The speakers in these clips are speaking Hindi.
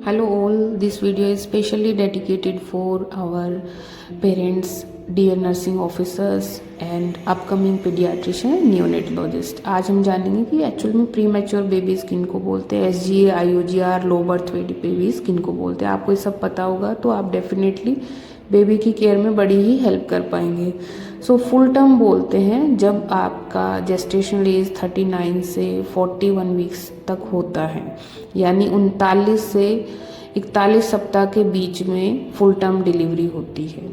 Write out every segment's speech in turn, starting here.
Hello all, this video is specially dedicated for our parents, dear nursing officers and upcoming pediatrician and neonatologist। आज हम जानेंगे कि एक्चुअल में प्री मैच्योर बेबीज़ किन को बोलते हैं, SGA, IUGR, low birth weight babies किन को बोलते हैं। आपको ये सब पता होगा तो आप डेफिनेटली बेबी की केयर में बड़ी ही हेल्प कर पाएंगे। फुल टर्म बोलते हैं जब आपका जेस्टेशनल एज 39 से 41 वीक्स तक होता है, यानी 39 से 41 सप्ताह के बीच में फुल टर्म डिलीवरी होती है।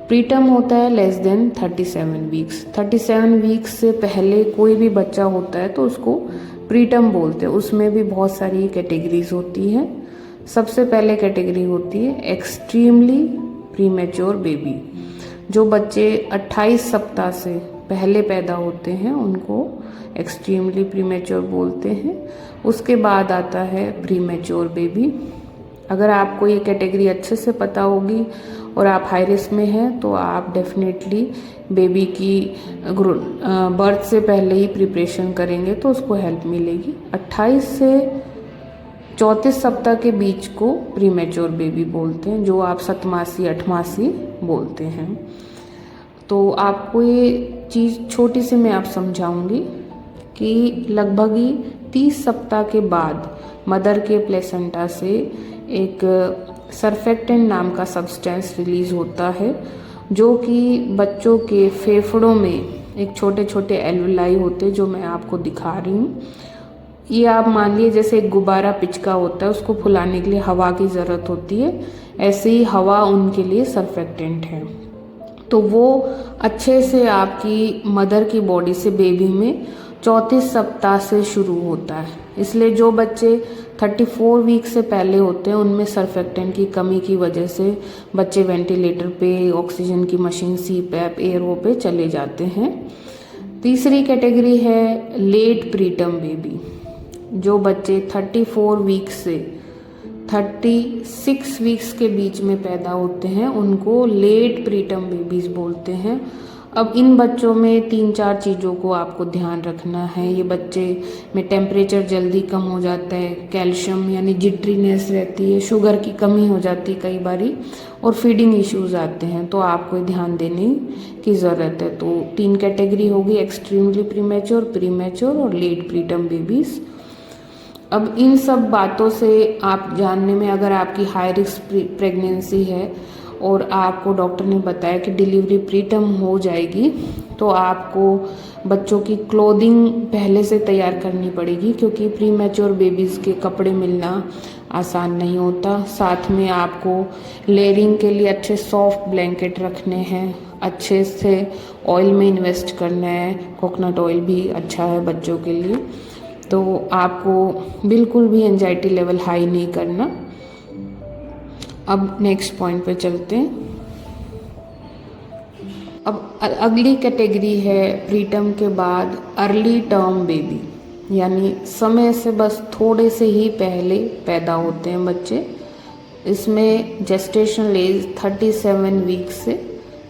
प्री टर्म होता है लेस देन 37 वीक्स। 37 वीक्स से पहले कोई भी बच्चा होता है तो उसको प्री टर्म बोलते हैं। उसमें भी बहुत सारी कैटेगरीज होती हैं। सबसे पहले कैटेगरी होती है एक्सट्रीमली प्रीमेच्योर बेबी। जो बच्चे 28 सप्ताह से पहले पैदा होते हैं उनको एक्सट्रीमली प्रीमेच्योर बोलते हैं। उसके बाद आता है प्रीमेच्योर बेबी। अगर आपको ये कैटेगरी अच्छे से पता होगी और आप हाई रिस्क में हैं तो आप डेफिनेटली बेबी की बर्थ से पहले ही प्रिपरेशन करेंगे तो उसको हेल्प मिलेगी। 28 से 34 सप्ताह के बीच को प्रीमेच्योर बेबी बोलते हैं, जो आप 7मासी 8मासी बोलते हैं। तो आपको ये चीज़ छोटी सी मैं आप समझाऊंगी कि लगभग ही 30 सप्ताह के बाद मदर के प्लेसेंटा से एक सर्फेक्टेंट नाम का सब्सटेंस रिलीज होता है, जो कि बच्चों के फेफड़ों में एक छोटे छोटे एल्वुलाई होते हैं, जो मैं आपको दिखा रही हूँ। ये आप मान लीजिए जैसे एक गुब्बारा पिचका होता है, उसको फुलाने के लिए हवा की ज़रूरत होती है, ऐसे ही हवा उनके लिए सर्फेक्टेंट है। तो वो अच्छे से आपकी मदर की बॉडी से बेबी में 34 सप्ताह से शुरू होता है। इसलिए जो बच्चे 34 वीक से पहले होते हैं उनमें सर्फेक्टेंट की कमी की वजह से बच्चे वेंटिलेटर पे, ऑक्सीजन की मशीन, CPAP, एयरवो पे चले जाते हैं। तीसरी कैटेगरी है लेट प्रीटर्म बेबी। जो बच्चे 34 वीक्स से 36 वीक्स के बीच में पैदा होते हैं उनको लेट प्रीटर्म बेबीज बोलते हैं। अब इन बच्चों में 3-4 चीज़ों को आपको ध्यान रखना है। ये बच्चे में टेम्परेचर जल्दी कम हो जाता है, कैल्शियम यानी जिट्रीनेस रहती है, शुगर की कमी हो जाती है कई बारी, और फीडिंग इश्यूज आते हैं, तो आपको ध्यान देने की ज़रूरत है। तो 3 कैटेगरी होगी, एक्सट्रीमली प्रीमेच्योर, प्रीमेच्योर और लेट प्रीटर्म बेबीज़। अब इन सब बातों से आप जानने में, अगर आपकी हाई रिस्क प्रेगनेंसी है और आपको डॉक्टर ने बताया कि डिलीवरी प्रीटर्म हो जाएगी, तो आपको बच्चों की क्लोथिंग पहले से तैयार करनी पड़ेगी, क्योंकि प्री मैच्योर बेबीज़ के कपड़े मिलना आसान नहीं होता। साथ में आपको लेयरिंग के लिए अच्छे सॉफ्ट ब्लैंकेट रखने हैं, अच्छे से ऑयल में इन्वेस्ट करना है। कोकोनट ऑयल भी अच्छा है बच्चों के लिए। तो आपको बिल्कुल भी एंजाइटी लेवल हाई नहीं करना। अब नेक्स्ट पॉइंट पे चलते हैं। अब अगली कैटेगरी है प्रीटर्म के बाद अर्ली टर्म बेबी, यानी समय से बस थोड़े से ही पहले पैदा होते हैं बच्चे। इसमें जेस्टेशनल एज 37 वीक्स से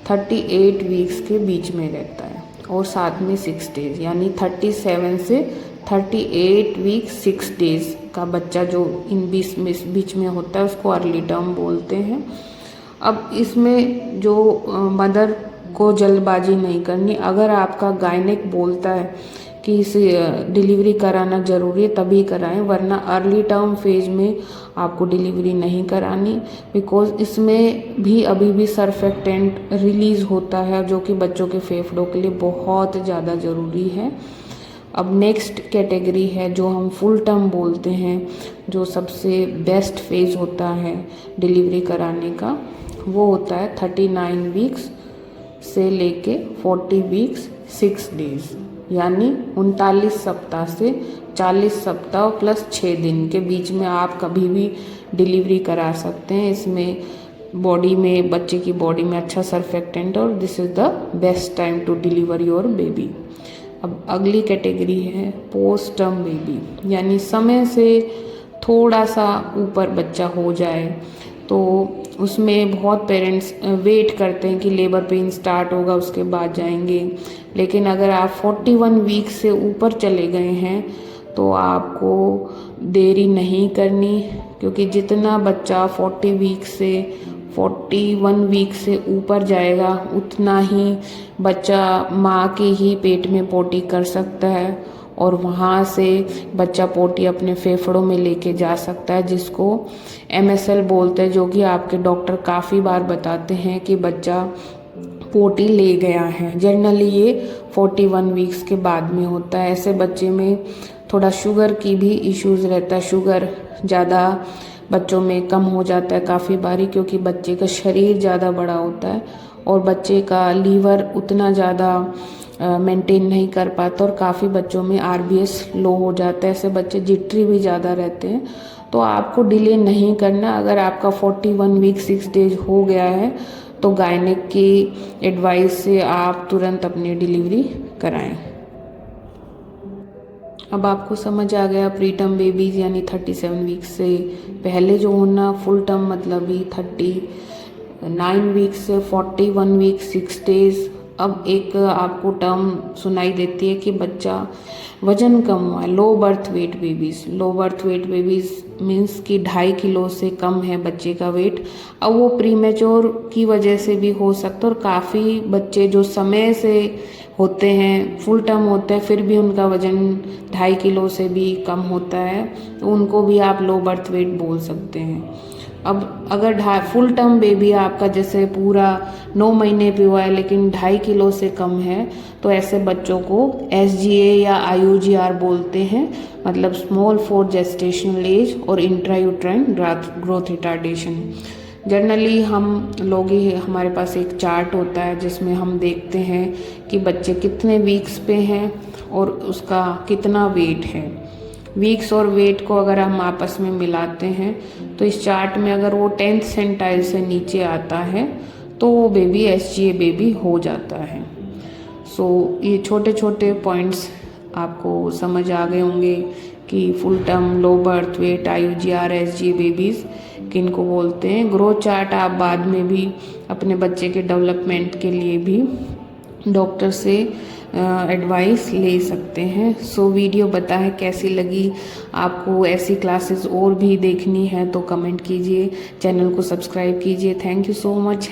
38 वीक्स के बीच में रहता है, और साथ में 6 डेज, यानी 37 से 38 वीक 6 डेज का बच्चा जो इन बीच में होता है उसको अर्ली टर्म बोलते हैं। अब इसमें जो मदर को जल्दबाजी नहीं करनी। अगर आपका गायनेक बोलता है कि इसे डिलीवरी कराना ज़रूरी है तभी कराएं, वरना अर्ली टर्म फेज में आपको डिलीवरी नहीं करानी, बिकॉज इसमें भी अभी भी सर्फेक्टेंट रिलीज होता है, जो कि बच्चों के फेफड़ों के लिए बहुत ज़्यादा ज़रूरी है। अब नेक्स्ट कैटेगरी है जो हम फुल टर्म बोलते हैं, जो सबसे बेस्ट फेज होता है डिलीवरी कराने का, वो होता है 39 वीक्स से लेके 40 वीक्स 6 डेज, यानी 39 सप्ताह से 40 सप्ताह प्लस 6 दिन के बीच में आप कभी भी डिलीवरी करा सकते हैं। इसमें बॉडी में, बच्चे की बॉडी में अच्छा सर्फेक्टेंट, और this is the best time to deliver your baby. अब अगली कैटेगरी है पोस्ट टर्म बेबी, यानी समय से थोड़ा सा ऊपर बच्चा हो जाए तो उसमें बहुत पेरेंट्स वेट करते हैं कि लेबर पेन स्टार्ट होगा उसके बाद जाएंगे, लेकिन अगर आप 41 वीक से ऊपर चले गए हैं तो आपको देरी नहीं करनी, क्योंकि जितना बच्चा 41 वीक से ऊपर जाएगा उतना ही बच्चा माँ के ही पेट में पोटी कर सकता है, और वहाँ से बच्चा पोटी अपने फेफड़ों में लेके जा सकता है, जिसको MSL बोलते हैं, जो कि आपके डॉक्टर काफ़ी बार बताते हैं कि बच्चा पोटी ले गया है। जनरली ये 41 वीक्स के बाद में होता है। ऐसे बच्चे में थोड़ा शुगर की भी इश्यूज़ रहता है, शुगर ज़्यादा बच्चों में कम हो जाता है काफ़ी बारी, क्योंकि बच्चे का शरीर ज़्यादा बड़ा होता है और बच्चे का लीवर उतना ज़्यादा मेंटेन नहीं कर पाता, और काफ़ी बच्चों में RBS लो हो जाता है। ऐसे बच्चे जिटरी भी ज़्यादा रहते हैं। तो आपको डिले नहीं करना। अगर आपका 41 वीक 6 डेज हो गया है तो गायनिक की एडवाइस से आप तुरंत अपनी डिलीवरी कराएं। अब आपको समझ आ गया प्रीटर्म बेबीज़ यानी 37 वीक्स से पहले जो होना, फुल टर्म मतलब ही 39 वीक्स से 41 वीक 6 डेज। अब एक आपको टर्म सुनाई देती है कि बच्चा वजन कम हुआ है, low birth weight babies. Low birth weight babies means कि 2.5 किलो से कम है बच्चे का वेट। अब वो प्रीमेच्योर की वजह से भी हो सकता है, और काफ़ी बच्चे जो समय से होते हैं, फुल टर्म होते हैं, फिर भी उनका वजन 2.5 किलो से भी कम होता है, तो उनको भी आप लो बर्थ वेट बोल सकते हैं। अब अगर फुल टर्म बेबी आपका जैसे पूरा 9 महीने पे हुआ है लेकिन 2.5 किलो से कम है, तो ऐसे बच्चों को SGA या IUGR बोलते हैं, मतलब स्मॉल फॉर जेस्टेशनल एज और इंट्रायूट्राइन ग्रोथ रिटार्डेशन। जनरली हम लोग ही, हमारे पास एक चार्ट होता है जिसमें हम देखते हैं कि बच्चे कितने वीक्स पे हैं और उसका कितना वेट है। वीक्स और वेट को अगर हम आपस में मिलाते हैं तो इस चार्ट में अगर वो 10th सेंटाइल से नीचे आता है तो वो बेबी SGA बेबी हो जाता है। सो ये छोटे छोटे पॉइंट्स आपको समझ आ गए होंगे कि full term, low birth weight, IUGR, SGA babies किन को बोलते हैं। ग्रोथ चार्ट आप बाद में भी अपने बच्चे के डेवलपमेंट के लिए भी डॉक्टर से एडवाइस ले सकते हैं। सो वीडियो बताएं कैसी लगी। आपको ऐसी क्लासेस और भी देखनी है तो कमेंट कीजिए, चैनल को सब्सक्राइब कीजिए। Thank you so much.